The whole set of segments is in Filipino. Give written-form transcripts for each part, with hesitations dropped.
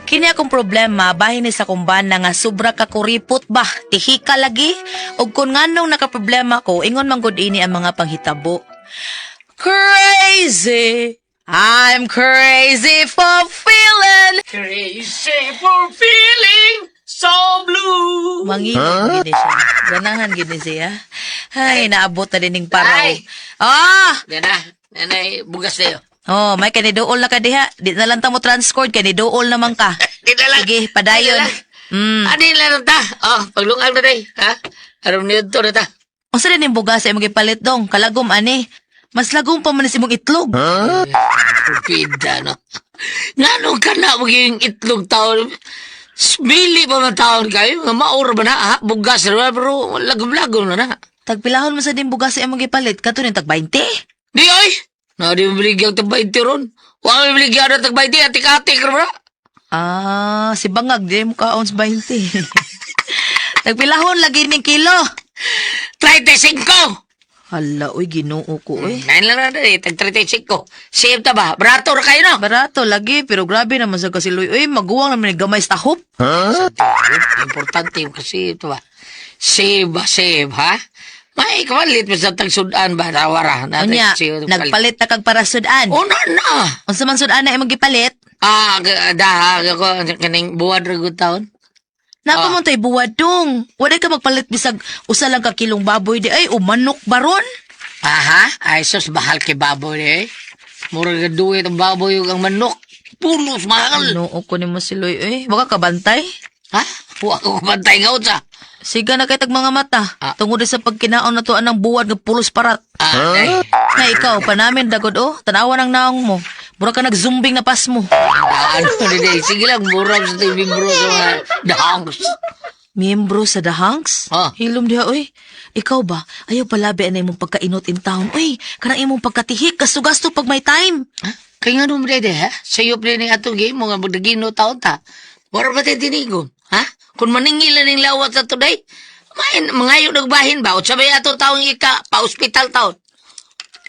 Kini akong problema bahin ni sa kumban nga sobra ka kuripot ba, tihika lagi, ug kun nganong nakaproblema ko, ingon man gud ini ang mga panghitabo. Crazy! I'm crazy for feeling Crazy for feeling so blue. mangingon gini siya. Ganahan gini siya. Ay, naabot na dining paraw. Ay! Yan na. Nanay, bugas na yun. Oh, may kanidool na ka diha. Di na lang ta mo transcord, kanidool naman ka. Di na lang. Sige, padayon. Ano yung lang ta? Paglungang na tayo. Ha? Aram niyo to na ta. Unsa din yung bugas sa imong gipalit dong? Kalagom ani. Mas lagom pa man sa imong itlog. Pupida, no? Nanong ka na magiging itlog taon? Mili pa man taon kayo. Nga maura ba na, ha? Bugas na, pero lagom-lagom na na. Tagpilahon mo sa din bugas sa imong gipalit, kato ning tag 20. Di ay! Na di mo biligyan tag 20 ron. Wala mo biligyan na tag 20, atik-atik ron ba? Ah, si Bangag, di mo ka ounce 20. Tagpilahon lagi ning kilo. 35! Hala, uy, ginoo ko, uy. Nain lang na rin, tag 35. Save ta ba? Barato ra kayo, no? Barato lagi, pero grabe naman sa kasiloy. Uy, maguwang naman ni gamay sa tahop. Importante yung kasi ito ba? Save ba, save, ha? May kawalit mo sa tagsudan ba? Nawara. Unya, nagpalit na kag para sudan. Oh, na. Unsa man sudan na imong gipalit? Ako, kaning buwan ragot taon. Nako mo tay buwad dong. Wala ka magpalit bisag usa lang ka kilong baboy di ay o manok baron. Aha, ay sus, bahal kay baboy eh. Murag gaduit ang baboy yung ang manok. Pulos, mahal. Ano ko ni mo siloy eh. Baka kabantay. Ha? Huwag ko bantay nga sa. Siga na kay tag mga mata. Tungod sa pagkinaon na to anang buwad nga pulos parat. Ay. Na ikaw pa namin dagod oh. Tanawa ng naong mo. Mura ka nagzumbing na pas mo. Ano din, sige lang, murag sa TV bro sa mga dahangs. Miyembro sa The Hanks? Hilom diha, oy. Ikaw ba? Ayaw palabi anay mong pagkainot in town. Oy, kanang imong pagkatihik, gasto-gasto pag may time. Ha? Kaya nga nung dede, ha? Sayop rin ang atong game, mga magdagino taon ta. Wala ba tayo tinigon? Ha? Kung maningila ng lawat sa today, mangayo nagbahin ba? O sabay ato taong ika, pa-hospital taon.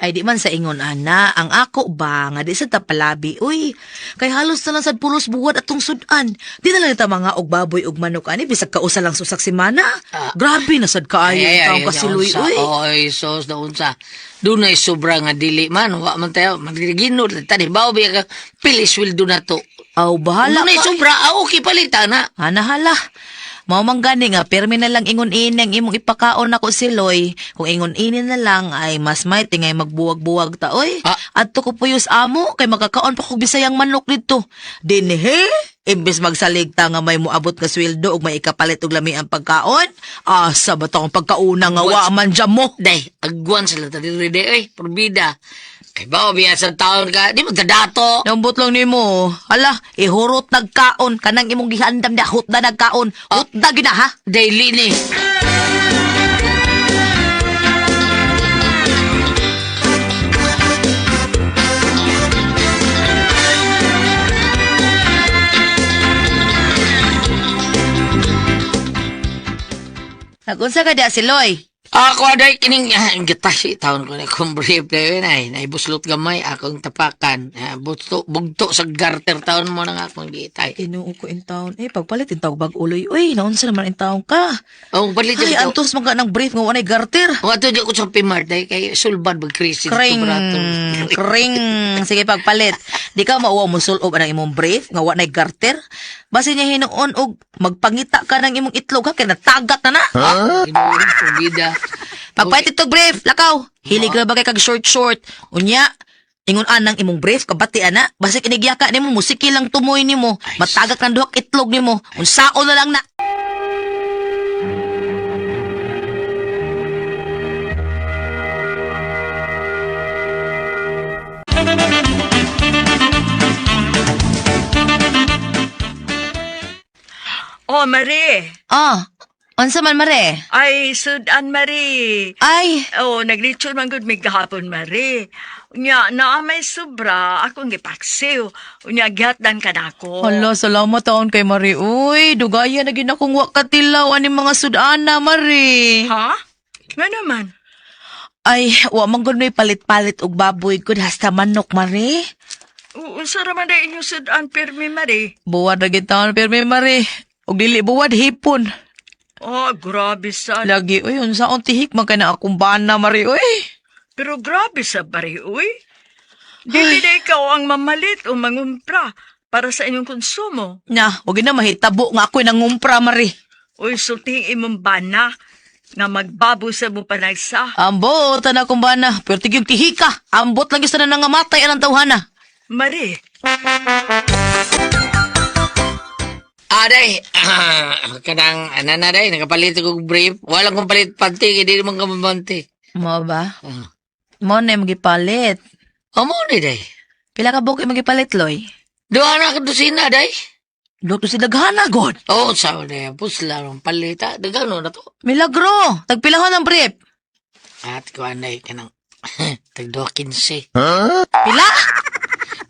Ay di man sa ingon ana, ang ako ba nga di sa tapalabi. Uy, kay halos na lang sad pulos buwad atong sudan. Di na lang ita mga og baboy og manok ani bisag kausa lang susak semana. Grabe na sad kaayo taong kasiloy uy. Oy, sos na unsa. Dunay sobra nga dili man, wa man tayo magdigino tani bawo biya ka pilis will do na to. Aw bahala Dunay ka. sobra, okay palita na. Ana hala. Mao man gani nga permi na lang ingon ini ang imong ipakaon nako si Loy. Kung ingon ini na lang ay mas may tingay magbuwag-buwag ta oy. Adto ko puyos amo kay makakaon pa kog bisayang manok dito. Dinhe, imbes magsaligta nga may moabot nga sweldo ug may ikapalit og lami ang pagkaon. Asa ba tong pagkauna nga wa man dyan mo? Day, agwan sila ta diri day, oy, porbida. Kay bawo biya sa taon ka, di magdadato. Nambot lang nimo. Hala, ihurot nagkaon kanang imong gihandam na hutda nagkaon. Hutda gina ha. Daily ni. Nagunsa ka dia si Loy? Ako aday kining gitasi taon ko na kung brief na yun ay naibuslot gamay akong tapakan. Bugto sa garter taon mo na nga akong gitay. Inuo ko in town. Pagpalit in taong bag-uloy. Uy, naunsa naman in taong ka. Oh, palit Ay, antos mga ng brief nga wanay garter. O ato di ko sa pimart day kay sulbad mag-crisis. Kring. Sige, pagpalit. Di ka mauwa mo sulob ang imong brief nga wanay garter. Basi niya hinuon og magpangita ka ng imong itlog ha, kaya natagat na na. Inuurin kong bida. Pagpalit itong brief, lakaw. Hilig na ba kay kag short. Unya, ingon anang imong brief, kabati ana. Basi kinigyaka nimo, musiki lang tumoy nimo. Matagak ng duhak itlog nimo. Unsao na lang na. Oh, Marie. Unsa man mare? Ay, sudan, Marie. Ay, Oh, naglitsyon man gud mig gahapon, Marie. Unya, naa may sobra, akong gipaksiw. Unya, gihatdan ka na ako. hala, salamat taon kay Marie. Uy, dugaya na ginakong wa katilaw ani mga sudana, Marie. Ha? Nga naman. Ay, wa man gud may palit-palit og baboy gud hasta manok, Marie. Unsa raman na inyong sudan, Permi Marie? Buwad na gitaon, Permi Marie. Og dili buwad, hipon. Oh, grabe sa... Lagi, uy, unsaon tihik man ka na akong bana, Marie, uy. Pero grabe sa bari, uy. Dili na ikaw ang mamalit o mangumpra para sa inyong konsumo. Na, huwag na mahitabo nga ako'y nangumpra, Marie. Uy, sulting imong bana nga magbabo sa mo panagsa. Ambot na akong bana, pero tigyong tihika. Ambot lang isa na nangamatay anang tawhana. Marie, Day, kanang, na day, nakapalit ko brief. Walang kong palit panty, hindi naman kamabante. Mo ba? Mo na yung magipalit. Amo ni day. Pila ka buki magipalit, Loy? Doon na ka dosina, day. Dokto si Daghana, God. Oo, sabi na yan. Pusla ng palita. Dagano na to. Milagro! Tagpilahon ng brief. At ko anay, kanang, tag 2.15. Pila?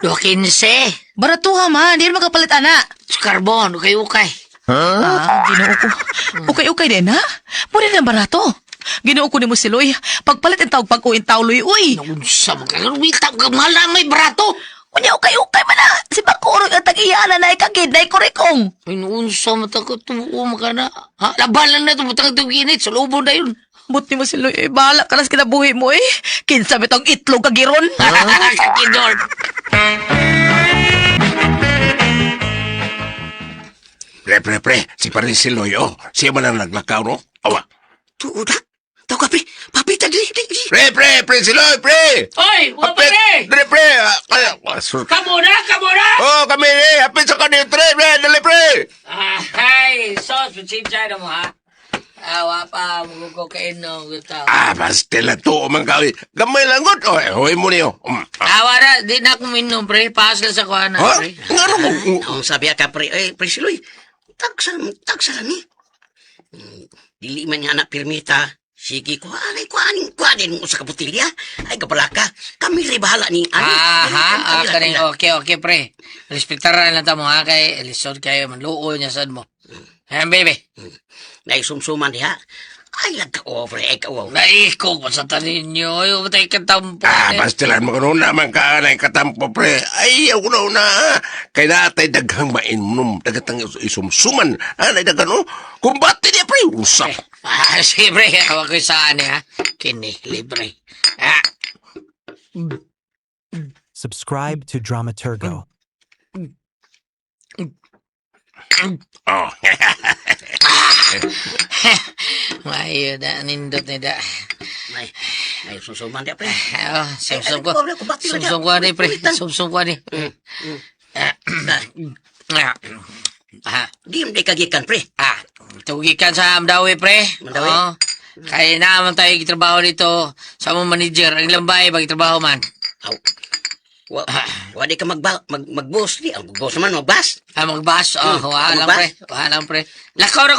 2.15. Baratuha man, di rin makapalit, ana. Carbon, ukay-ukay. Ginoo ko. Ukay-ukay din, ha? Muna na barato. Ginoo ko ni mo si Loy. Pagpalit ang tawag pag-uwin tao, Loy, uy. Naunsa mo ka. Wita ka, mahal na may brato. Unya, ukay-ukay man na. Si Bakurog ang tag-iyana na ikagid na ikurikong. Ay, naunsa mo ta ko. Tumuo ka na. Ha? Labanan na ito. Butang itong ginit. Sa lubon na yun. Buti mo si Loy, eh, bahala ka na sa kinabuhi mo, eh. Kinsa bitong itlog kagiron. Kakidor. Pre, si Parin si Loy, oh. Siya man ang naglakaw, no? Awa. Tuuda. Tau ka, pre. Papita, di. Pre, si Loy, pre! Oy, wala pa, pre. Pre! Kamu na. Oh, kami, hapit sa kanil, pre, dali, pre! Ay, sos, pichinchay na mo, ha? Awa pa, mugo kain no, gusto. Basta lang to, man kawi. Gamay lang, good. Oh, hoy mo niyo. Awa na, di na akong minom, pre. Paas lang sa kuha na, Ha? pre. Nga mo? Ang sabi ka, pre, pre Siloy, tagsa ni. Dili man nga na permita. Sige, kuhanin mo sa kaputilya. Ay, kapalaka. Kami rin bahala ni Kaning, okay, pre. Respektaran lang tamo, ha, kay lisod kayo, manluo niya sad mo. Ayan, baby. Naisumsuman diha. Ay, nagka-over, ikaw. Naikog pa sa tanin nyo. Ayaw ba tayo katampo? Basta lang mga naman ka na katampo, pre. Ay, ako na. Kaya natay daghang mainom. Dagatang isumsuman. Anay dagan, no? Kumbati niya, pre. Usap. Sige, pre. Awa ko saan, ha? Kini, libre. Subscribe to Dramaturgo. Oh. Mayo da, nindot ni da. Ay, susuman diha, pre. Sumsum ko. Sumsum ko ni, pre. Sumsum ko ni. Di mo kagikan, pre. Tugikan sa Amdawi, pre. Mandawi? Oo. Kaya naman tayo gitrabaho dito sa mong manager. Ang lambay, trabaho man. Aw. Wadi ka mag-boss di. Ang boss naman, mag-boss. Magbas. Walang, pre. Walang, pre. Lakaw.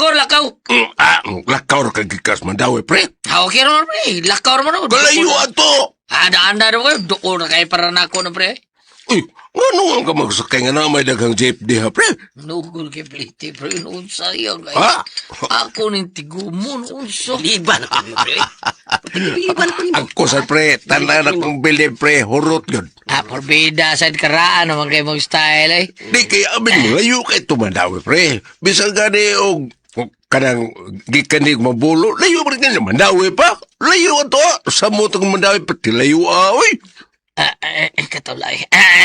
Lakaw na kagikas mandawi, pre. Okay naman, pre. Lakaw naman. Kalayo ato. Daan-daan naman. Doon na kayo para na ako na, pre. Uy, ano ang ka magsakay nga na may daghang jeep diha, pre? Nugol kay plite, pre. Unsa yan, kay. Ha? Ako ning tigumon. Unsa. Liban ako mo, pre. Liban ko ni mo. Ako sa pre, tanan akong bilib, pre, hurot yun. Porbida sa karaan naman kayo mag-style, eh. Di kaya amin mo, layo kay tumandawi, pre. Bisang gani o kanang gikan di mabulo, layo pa rin mandawi pa. Layo to, sa mo itong mandawi, pati layo uy. Katulay.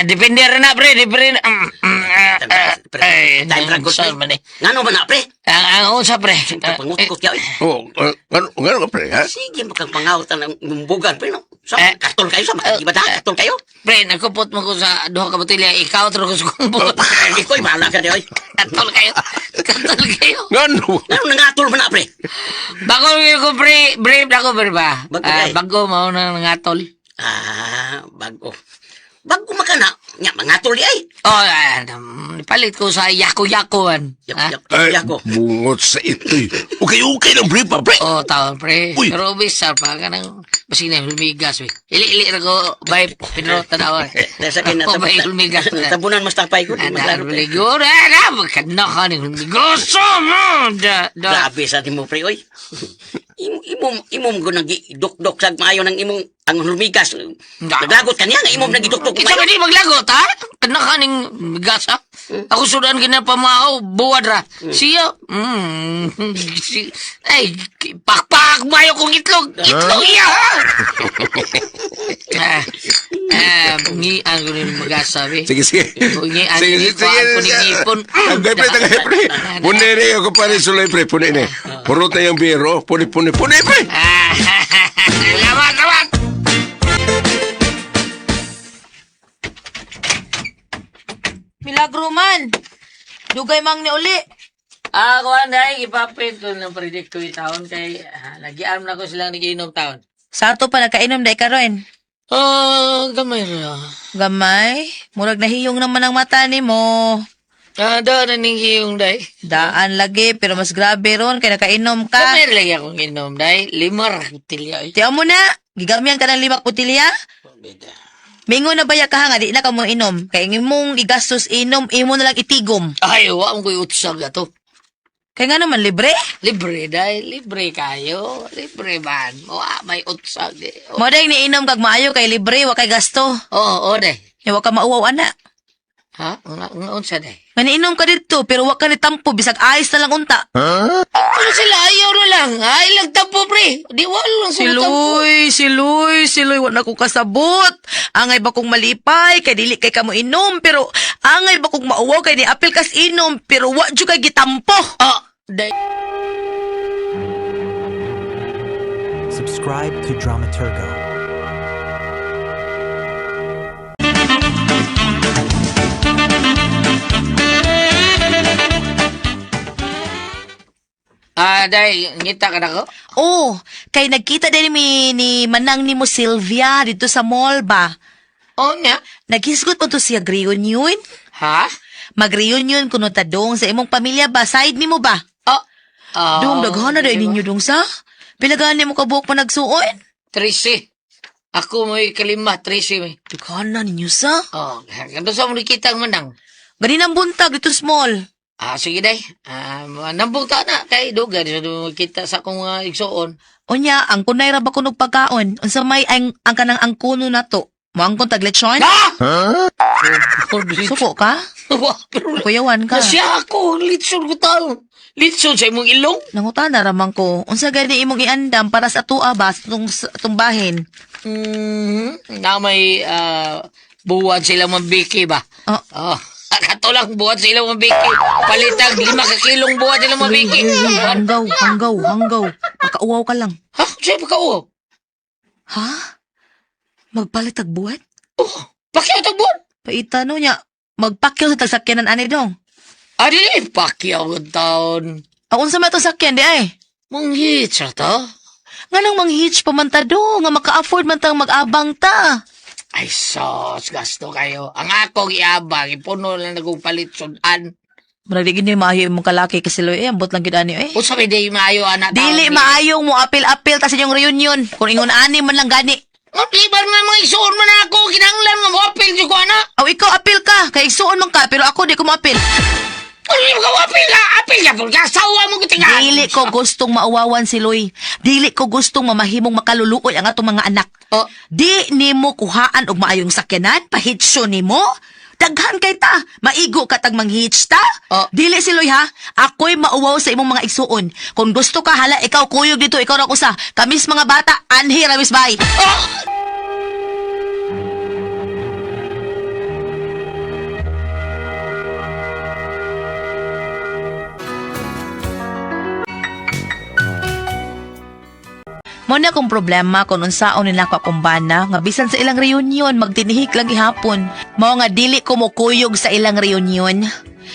Depende rin na, pre. Depende. Time lang ko, pre. Ngano ba na, pre? Ang unsa, pre. Pangutkot ka, Oh, ngano ka, pre, ha? sige, makang pangawatan ng bugan, pre, no? So, katol kayo sa mga ibada, katol kayo. Pre, nagkupot mo ko sa duha ka botilya. Ikaw, tro ko sa kumpot. Iko'y bahala ka di, oy. Katol kayo. Ngano? Ngano nangatol ba na, pre? Bago ko, pre. Brave na ko, pre ba? Bago, pre. Bago, mauna nangatol. Bago. Bago makana. Nga, mangatol di ay. Palit ko sa yako-yakoan. Ay, Yako. bungot sa ito'y. Okay ng pre pa, pre. Taon, pre. Uy. Pero bisa pa ka ng basina humigas, we. Ili-ili na ko, bay, pinrota na ako. Nasa kayo na Bay, humigas na. tabunan mas tapay ko. Ano, liguro, magkanda ka ni humigoso, mo. Grabe sa di mo, pre, oy. Imom ko nang duk-duk sa maayo ng imong ang lumigas. Naglagot ka niya, nga imong nagituktok Kita ba di maglagot, ha? Kana kaning migas, ha? Ako sudan kina pamahaw, buwad ra. Siya, ay, pakpak bayo kong itlog. Itlog iya, ha? Bungi ang rin migas, sabi. Sige, sige. Bungi ang Sige, sige, ipaan ko sige. ng ipon. Tagay, pre. Punay na yung kapare sulay, pre. Punay na. Purot na yung biro. Punay, pre. Salamat. Milagro man. Dugay mang ni uli. Ako anday, ipapit ko ng predict ko taon kay nagiarm na ko silang nagiinom taon. Sa ato pa nagkainom day karon. Gamay ra. Gamay, murag nahiyong naman ang mata ni mo. Doon na ning hiyong day. Daan lagi pero mas grabe ron kay nakainom ka. Gamay lagi akong inom day. 5 tilya. Tiyaw mo na, gigamihan ka ng 5 putilya. Mingo na baya ka nga, di na ka mo inom. Kaya imong igastos inom, imo na lang itigom. Ay, wa ko utsag ato. Kaya nga naman, libre. Libre day, libre kayo. Libre man. Wa may utsag eh. Mo dahil ni inom kag maayo kay libre, wa kay gasto. Oo, day. Wa ka mauwaw ana. Ha? Nga unsa day? Maniinom ka dito, pero wa ka ni tampo, bisag ayos na lang unta. Ano sila? Ayaw na lang. Ay, lagtampo, pre. Di wala lang sumutampo. Siloy, wa na ko kasabot. Angay ba kong malipay, kay dili kay kamo inom, pero angay ba kong mauwaw, kay di apil kas inom, pero wa jud kay gitampo. Day. Subscribe to Dramaturgo. Day, ngita ka na ko? Oh, kay nagkita din ni manang ni mo Sylvia dito sa mall ba? Nga. Naghisgot mo to siya reunion? Ha? Mag-reunion kuno ta dong sa imong pamilya ba? Side ni mo ba? Dong, daghana na ninyo dong sa? Pilagani mo kabuok pa nagsuon? 13. Ako mo'y kalima, 13 may. Daghana ninyo sa? Kando sa mo nakita ang manang. Ganin ang buntag dito sa mall. Sige day. Nambong ta na kay dugan so kita sa akong mga igsoon. Onya, ang kunay ra ba kunog pagkaon? Unsa may ang kanang angkuno na to? Mo ang tag lechon? Suko ka? Kuyawan ka. Siya ako, litson ko tao. Litson sa imong ilong. Nangutan na ramang ko. Unsa gani imong iandam para sa atua ba sa tumbahin? Na may buwan sila mabiki ba? Kato lang buwan sila mabiki. Palitag 5 ka kilong buwan sila mabiki. Hanggaw. Makauwaw ka lang. Ha? Siya makauwaw? Ha? Magpalit tag buwan? Pakyaw tag buwan? Paitano niya, magpakyaw sa tagsakyanan ani dong. Dili, pakyaw ang taon. Unsa man to sakyan di ay? Manghit siya to? Nga nang manghitch pa man ta do, nga maka-afford man tang mag-abang ta. Ay, sos, gasto kayo. Ang akong iabang, ipuno lang nagpalit sudan. Maragdigin niyo maayo mong kalaki kasi loy, ambot lang gid ani eh. O sabi, di maayo, anak. Dili maayong mo apil-apil ta sa inyong reunion. Kung ingon ani man lang gani. Iban nga mga isuon man ako, kinanglan nga mo apil ko, anak. Aw ikaw apil ka, kay isuon man ka, pero ako di ko maapil. Ano yung apil ka, po ka, sawa mo kitingan. Dili ko gustong mauwawan si Loy. Dili ko gustong mamahimong makaluluoy ang atong mga anak. Di nimo kuhaan og maayong sakyanan, pahitsyo nimo. Daghan kay ta, maigo ka tag manghitch ta. Dili si Loy ha, ako'y mauwaw sa imong mga igsuon. Kung gusto ka hala, ikaw kuyog dito, ikaw ra kusa. Kamis mga bata, anhi ramis bay. Mo na kong problema kung unsaon nila ko akong bana, nga bisan sa ilang reunion, magtinihik lang gihapon. Mao nga dili ko mo kuyog sa ilang reunion.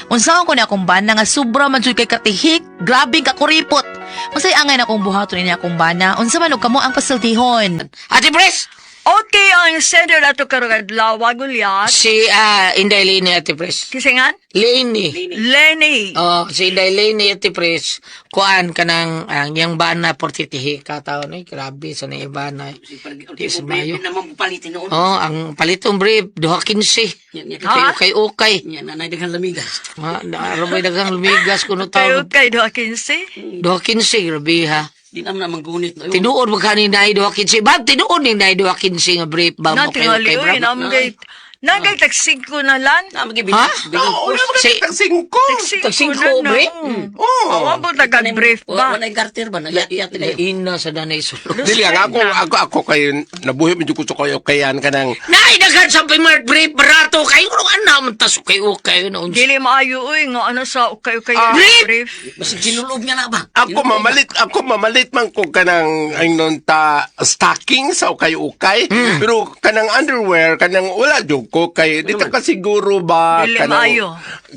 Unsaon ko na akong bana nga sobra man jud kay katihik, grabe ka kuripot. Masay angay na akong buhaton niya akong bana, unsa man og kamo ang pasultihon. Ate Pres! Okay, ang sender na to karugad lawa gulyat. Si Inday Leni, Ate Pres. Kisingan? Leni. Lenny. Si Inday Leni, Ate Pres. Kuan ka ng yung bana por titihi kataon. Grabe, sa na bana. Di mo naman palitin noon. Ang palitong brief, 2.15. Kay-ukay. Yan, nanay daghang lamigas. Naramay daghang lumigas kuno taon. Kayo kay 2.15? 2.15, grabe ha. Di naman naman gunit. No? Tinuod mo kanina ay 2.15. Bam, tinuod ni na 2.15 nga brief, bam. Na tingali, uy, namgay. Nagay tagsig ko na lan. Ha? Oo, naman Si- ang singko. Tagsig na ko, bre? Oo. Oo, po taga-brief ba? Wala yung garter ba? Nayat-yat nila. Ina sa danay sulod. Dili ang ako kayo nabuhi medyo gusto kayo kayan kanang Nay, daghan sa primary brief, barato kayo. Kung ano man tasok kayo na unsa. Dili maayo, uy, nga ano sa ukay-ukay brief! brief. Basta ginulob niya na ba? ako mamalit man ko kanang aynon ta stocking sa ukay-ukay pero kanang underwear kanang wala jud ko kay di ta ka siguro ba Dili kanang maayo.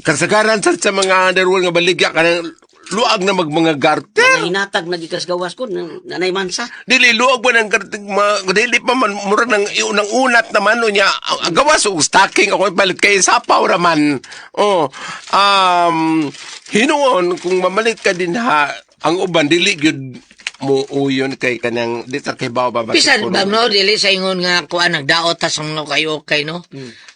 kasagaran sa mga underwear nga baligya kanang luag na mga garter. Hinatag na gikas gawas ko. Nanay mansa. Dili luag ba ng garter dili pa man mura ng unang unat naman no niya ang gawas og stocking ako balit kay sapaw raman. Hinuon kung mamalit ka din ha ang uban dili gyud mo uyon kay kanang di ta kay bawa ba Pisan ba no, dili sa ingon nga kuan nagdaot ta sang no kayo okay no.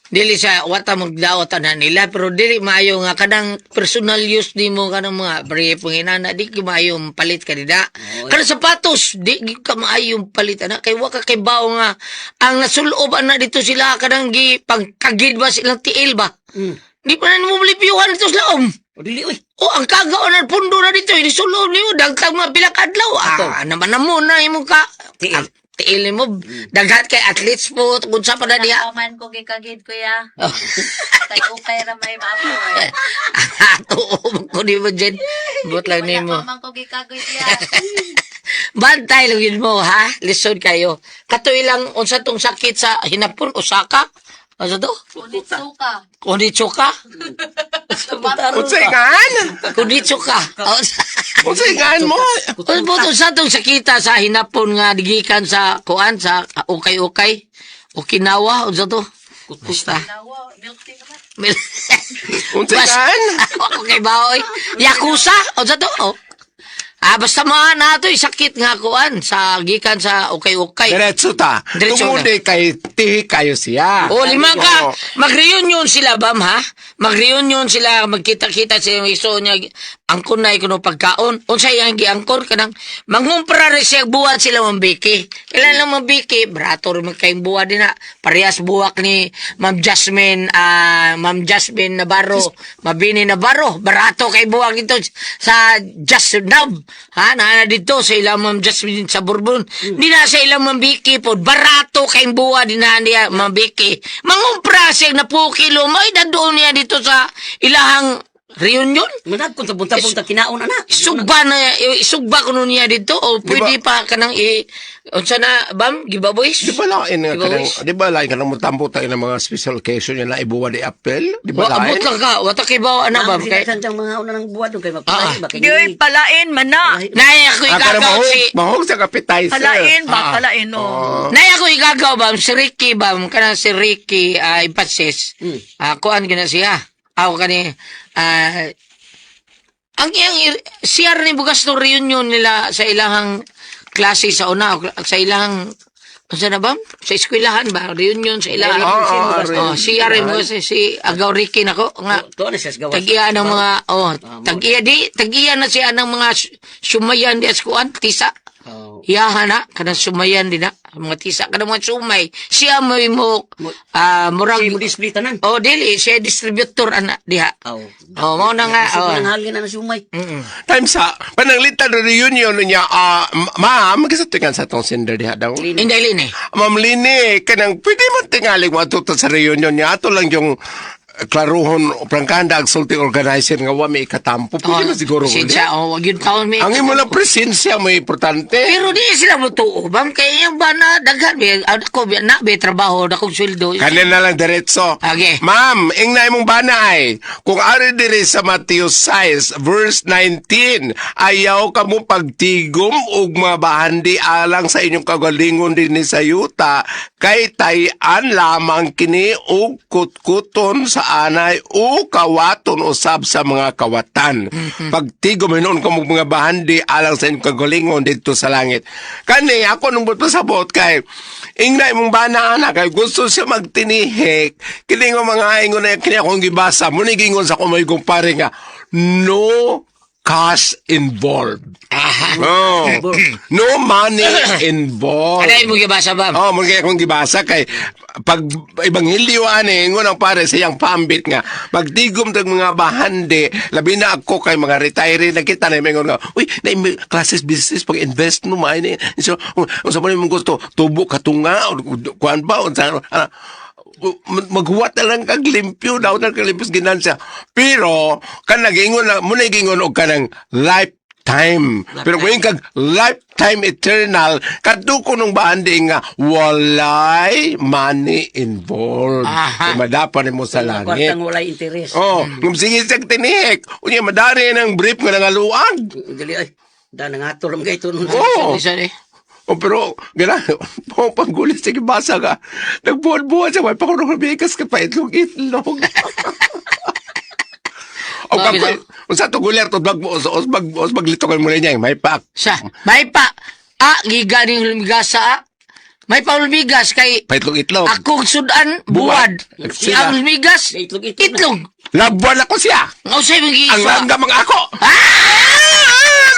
Dili sa wata magdaot na nila pero dili maayo nga kanang personal use nimo kanang mga brief inana di ka maayo palit kanina. Kanang sapatos di ka maayo palit ana kay wa ka kay bao nga ang nasulob ana dito sila kanang gi pagkagid ba silang tiil ba. Di pa na mo malipiyuhan dito sa laom. O dili, uy. O, ang kagaon na pundo na dito, inisulod niyo, dagtag mga bilang adlaw. Naman na muna, imong ka. Tiil. Tiil mo, daghat kay athletes po, kung sa pa na diya. Nakaman ko gikagid kuya. Kay ukay ra may mapo eh. Oo, ko di mo dyan. Buot lang ni mo. Nakaman ko gikagid ya. Bantay lang yun mo, ha? Listen kayo. Katoy lang, unsa tong sakit sa hinapon, Osaka? Ano to? Unitsuka. Konditsuka? unsay ngan Konditsuka. unsay ngan mo Kung sa tong sakita sa hinapon nga digikan sa kuan sa ukay-ukay. Okinawa, unsa to? Basta. Nawa, milk tea naman. unsay ngan Ako kay baoy. Yakuza, unsa to? Oh. Basta mga nato sakit nga kuan sa gikan sa ukay-ukay. diretso ta Diretso tungod kay tihi kayo siya O, lima ka. Oo. Mag-reunion sila, bam, ha? Mag-reunion sila, magkita-kita sa yung iso niya. Angkon na ikuno pagkaon. Unsa yang giangkon kanang mangumpra rin siya buwan sila mambiki. Kailan lang mambiki, barato rin magkaing buwan din na. Parehas buwak ni Ma'am Jasmine Navarro, Mabini Navarro. Barato kay buwak ito sa Just Nab. Ha, na dito sa ilang Ma'am Jasmine sa Bourbon. Di na sa ilang mambiki po. Barato kay buwan din na niya mambiki. Mangumpra siya na po kilo. May dadoon niya dito sa ilahang reunion. Manag kung punta-punta kinaon ana. Isugba ko nun niya dito o pwede pa kanang unsa na bam giveaways. Di ba lain nga kanang Giveaways? di ba lain kanang mutampo tayo ng mga special occasion nila ibuwa di apel di ba Abot lain lang ka, wata kay bawa na bam kay. Sinasadyang mga una ng buwan doon kay magpalay ba? Kay Di oy, palain man na. Nay ako kanang igagaw si mahog sa appetizer Palain ba? Palain, no. Nay ako igagaw bam si Ricky bam kanang si Ricky emphasis. Kuan gina siya. Ako kani ang iyang siyar ni bugas no reunion nila sa ilahang klase sa una sa ilahang unsa na ba? Sa eskwelahan ba? Reunion sa ilahang. Siyar mo si Agaw Ricky nako nga to na siya gawas. tagiya ng mga tagiya na siya ng mga sumayan di askuan tisa. Iyahan na kanang sumayan din na mga tisa kanang mga sumay. Siya may mo murag Kay mo displitanan. oh dili siya distributor ana diha. Mao na nga. Sa halin na sumay. time sa pananglitan na reunion niya ma'am kasatingan sa tong sender diha daw Hindi lini. Ma'am Lini, kanang pwede man tingaling mo atuto sa reunion niya. Ato lang yung klaruhon o prangkanda ang sulti organizer nga wa may ikatampo. Pwede man siguro. Sinsya, wag yun taon may. Ang imo lang presensya mo importante. Pero di sila mo tuo, bam, kaya yung ba na daghan, ako, na, may trabaho, akong sweldo. Kanin na lang diretso. Okay. Ma'am, ingna imong banay. Kung ari diri sa Matthew 6 verse 19, ayaw ka mo pagtigom ug mabahandi alang sa inyong kagalingon dinhi sa yuta, kay tayan lamang kini og kutkuton sa anay o kawaton usab sa mga kawatan. Pagtigom hinon ka mga bahandi alang sa inyong kagalingon dito sa langit. Kani ako nung pasabot kay ingna imong bana anak kay gusto siya magtinihik. Kini nga mga ingon na kini akong gibasa mo ni gingon sa kumay kumpare nga no cash involved. Oh, no money involved. Ano yung mo gibasa ba? Oh, muna akong gibasa kay pag ibanghilyo ani ngunang pare siyang pambit nga magtigom tag mga bahandi labi na ako kay mga retiree na kita na mingon nga uy na classes business pag invest no may ni so sa mo gusto tubo katunga kuan ba unsa maghuwat na lang kag limpyo daw na kag limpyo ginansya pero kan nagingon na muna gingon og kanang lifetime. Pero kung kag lifetime eternal, kadto ko nung bahandi nga walay money involved. Aha. So, madapan mo sa langit. Kwartang walay interes. Oh, ngum sige sa tinihik. Unya madari ng brief nga nangaluag. Dili ay. Da nangatol ang gayto nun. Oh. Isa eh. Oh, pero gana, po panggulit sa kibasa ka. Nagbuwan-buwan sa may pakunong bigas ka pa itlog-itlog. O Bakit kapag, unsa to guler to maglitokan mo niya, may pak. Sa, may pa. Giga ning lumigasa May pa lumigas kay Paitlog-itlog. akong sudan buwad. Sila. Ang lumigas, Itlog-itlog. itlog. Labuan ako siya. Ang sa'yo Ang mag-iisa. langgam ang ako.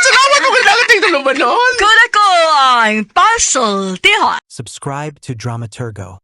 Salamat mo kailangan tingnan naman noon. Kung ako ang puzzle, tihon. Subscribe to Dramaturgo.